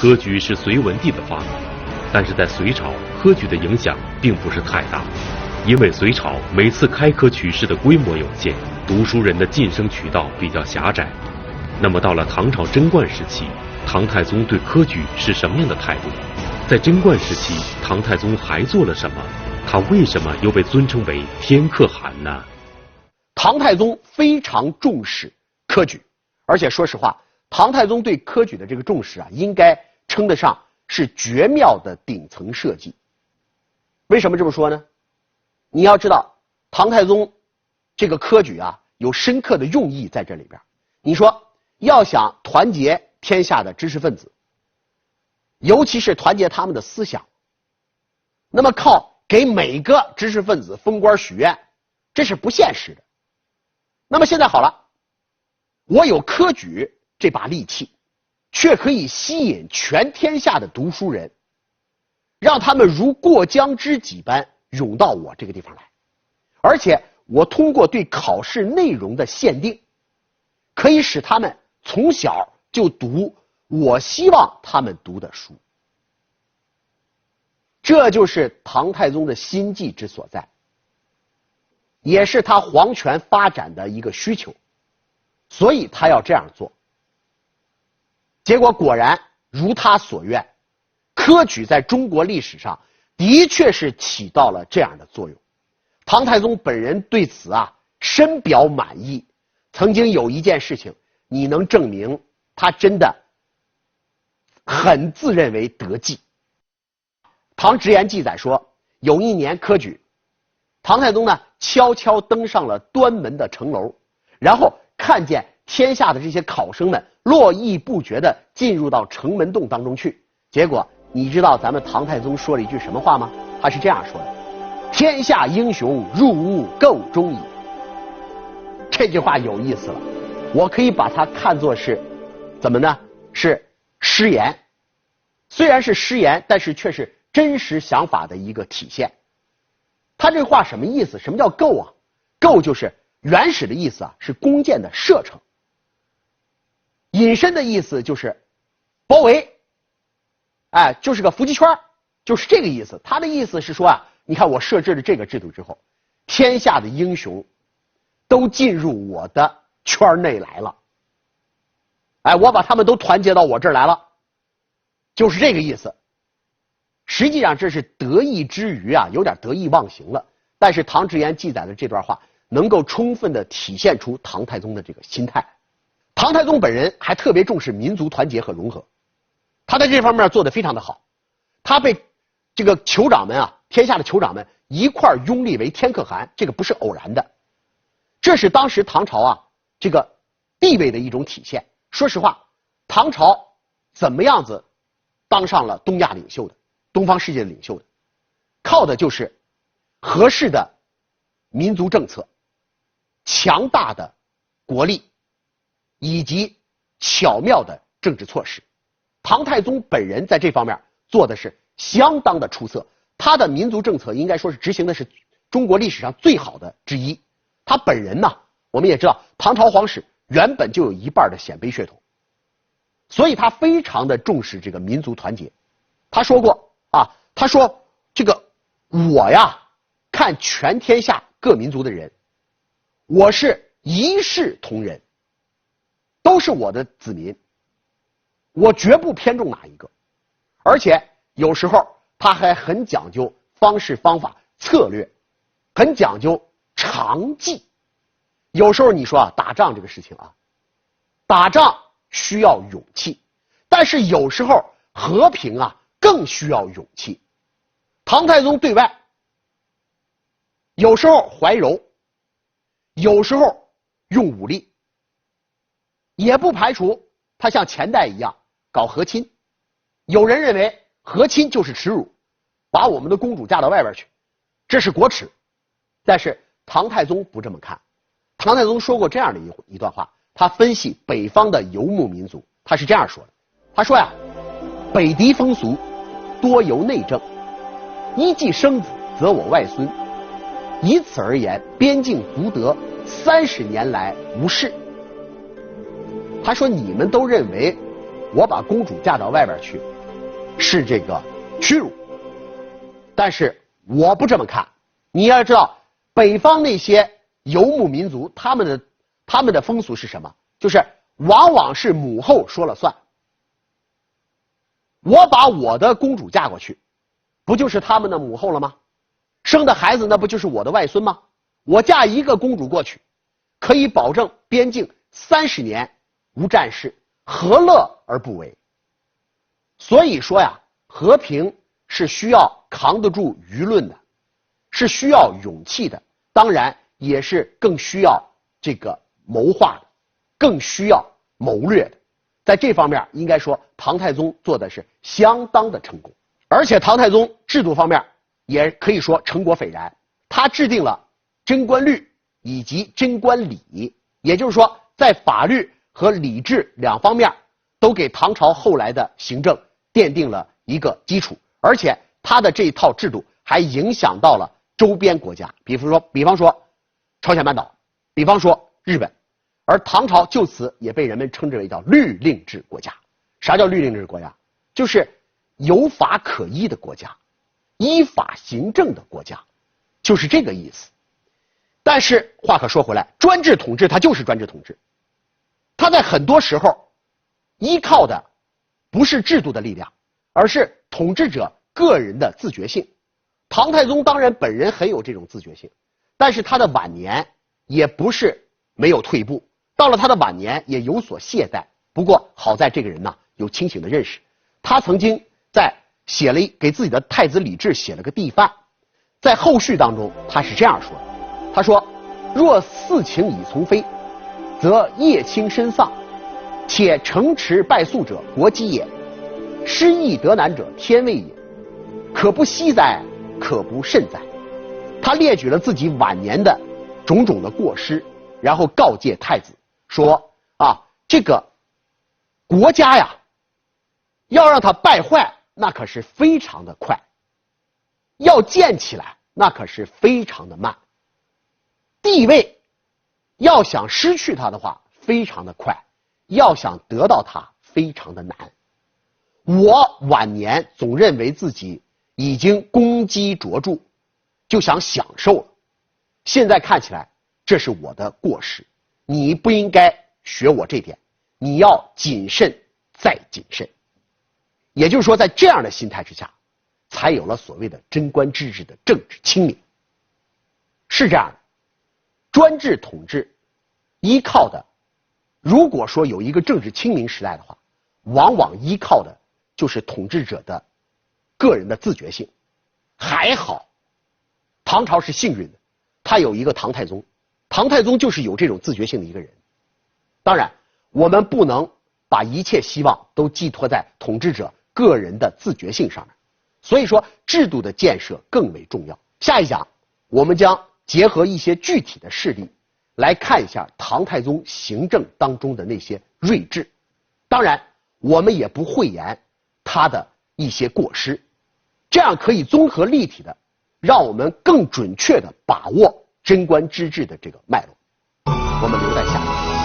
科举是隋文帝的发明，但是在隋朝，科举的影响并不是太大，因为隋朝每次开科取士的规模有限，读书人的晋升渠道比较狭窄。那么到了唐朝贞观时期，唐太宗对科举是什么样的态度？在贞观时期，唐太宗还做了什么？他为什么又被尊称为天可汗呢？唐太宗非常重视科举，而且说实话，唐太宗对科举的这个重视啊，应该称得上是绝妙的顶层设计。为什么这么说呢？你要知道，唐太宗这个科举啊，有深刻的用意在这里边。你说要想团结天下的知识分子，尤其是团结他们的思想，那么靠给每个知识分子封官许愿，这是不现实的。那么现在好了，我有科举这把利器，却可以吸引全天下的读书人，让他们如过江之鲫般涌到我这个地方来。而且我通过对考试内容的限定，可以使他们从小就读我希望他们读的书。这就是唐太宗的心计之所在，也是他皇权发展的一个需求，所以他要这样做。结果果然如他所愿，科举在中国历史上的确是起到了这样的作用。唐太宗本人对此啊深表满意。曾经有一件事情，你能证明他真的很自认为得计。唐直言记载说，有一年科举，唐太宗呢悄悄登上了端门的城楼，然后看见天下的这些考生们络绎不绝地进入到城门洞当中去。结果你知道咱们唐太宗说了一句什么话吗？他是这样说的：天下英雄入吾彀中矣。这句话有意思了，我可以把它看作是怎么呢？是诗言。虽然是诗言，但是却是真实想法的一个体现。他这话什么意思？什么叫彀啊？彀就是原始的意思啊，是弓箭的射程。引申的意思就是包围，哎，就是个伏击圈，就是这个意思。他的意思是说啊，你看我设置了这个制度之后，天下的英雄都进入我的圈内来了，哎，我把他们都团结到我这儿来了，就是这个意思。实际上这是得意之余啊，有点得意忘形了。但是唐直言记载的这段话能够充分的体现出唐太宗的这个心态。唐太宗本人还特别重视民族团结和融合，他在这方面做得非常的好。他被这个酋长们啊，天下的酋长们一块拥立为天可汗，这个不是偶然的，这是当时唐朝啊这个地位的一种体现。说实话，唐朝怎么样子当上了东亚领袖的，东方世界的领袖的，靠的就是合适的民族政策、强大的国力以及巧妙的政治措施。唐太宗本人在这方面做的是相当的出色，他的民族政策应该说是执行的是中国历史上最好的之一。他本人呢，我们也知道唐朝皇室原本就有一半的鲜卑血统，所以他非常的重视这个民族团结。他说过啊，他说这个我呀看全天下各民族的人，我是一视同仁，都是我的子民，我绝不偏重哪一个。而且有时候他还很讲究方式方法策略，很讲究长计。有时候你说啊，打仗这个事情啊，打仗需要勇气，但是有时候和平啊更需要勇气。唐太宗对外有时候怀柔，有时候用武力，也不排除他像前代一样搞和亲。有人认为和亲就是耻辱，把我们的公主嫁到外边去，这是国耻。但是唐太宗不这么看。唐太宗说过这样的一段话，他分析北方的游牧民族，他是这样说的。他说呀，北狄风俗多由内政，一既生子则我外孙，以此而言，边境独得30年来无事。他说你们都认为我把公主嫁到外边去，是这个屈辱。但是我不这么看，你要知道，北方那些游牧民族，他们的风俗是什么？就是往往是母后说了算。我把我的公主嫁过去，不就是他们的母后了吗？生的孩子那不就是我的外孙吗？我嫁一个公主过去，可以保证边境30年无战事，何乐而不为？所以说呀，和平是需要扛得住舆论的，是需要勇气的，当然也是更需要这个谋划的，更需要谋略的。在这方面，应该说唐太宗做的是相当的成功，而且唐太宗制度方面也可以说成果斐然。他制定了贞观律以及贞观礼，也就是说，在法律和礼制两方面都给唐朝后来的行政奠定了一个基础，而且他的这一套制度还影响到了周边国家，比方说朝鲜半岛，比方说日本。而唐朝就此也被人们称之为叫律令制国家。啥叫律令制国家？就是有法可依的国家，依法行政的国家，就是这个意思。但是话可说回来，专制统治它就是专制统治，它在很多时候依靠的不是制度的力量，而是统治者个人的自觉性。唐太宗当然本人很有这种自觉性，但是他的晚年也不是没有退步，到了他的晚年也有所懈怠。不过好在这个人呢有清醒的认识，他曾经给自己的太子李治写了个地范，在后续当中他是这样说的，他说：若四情已从非，则业轻身丧，且城池败粟者国基也，失义得难者天位也，可不惜哉，可不慎哉。他列举了自己晚年的种种的过失，然后告诫太子说这个国家呀，要让它败坏，那可是非常的快；要建起来，那可是非常的慢。地位要想失去它的话，非常的快；要想得到它，非常的难。我晚年总认为自己已经功绩卓著，就想享受了。现在看起来，这是我的过失，你不应该学我这点，你要谨慎再谨慎。也就是说，在这样的心态之下，才有了所谓的贞观之治的政治清明。是这样的，专制统治依靠的，如果说有一个政治清明时代的话，往往依靠的就是统治者的个人的自觉性。还好唐朝是幸运的，他有一个唐太宗，唐太宗就是有这种自觉性的一个人。当然我们不能把一切希望都寄托在统治者个人的自觉性上面，所以说制度的建设更为重要。下一讲我们将结合一些具体的事例来看一下唐太宗行政当中的那些睿智，当然我们也不讳言他的一些过失，这样可以综合立体的让我们更准确的把握贞观之治的这个脉络。我们留在下一讲。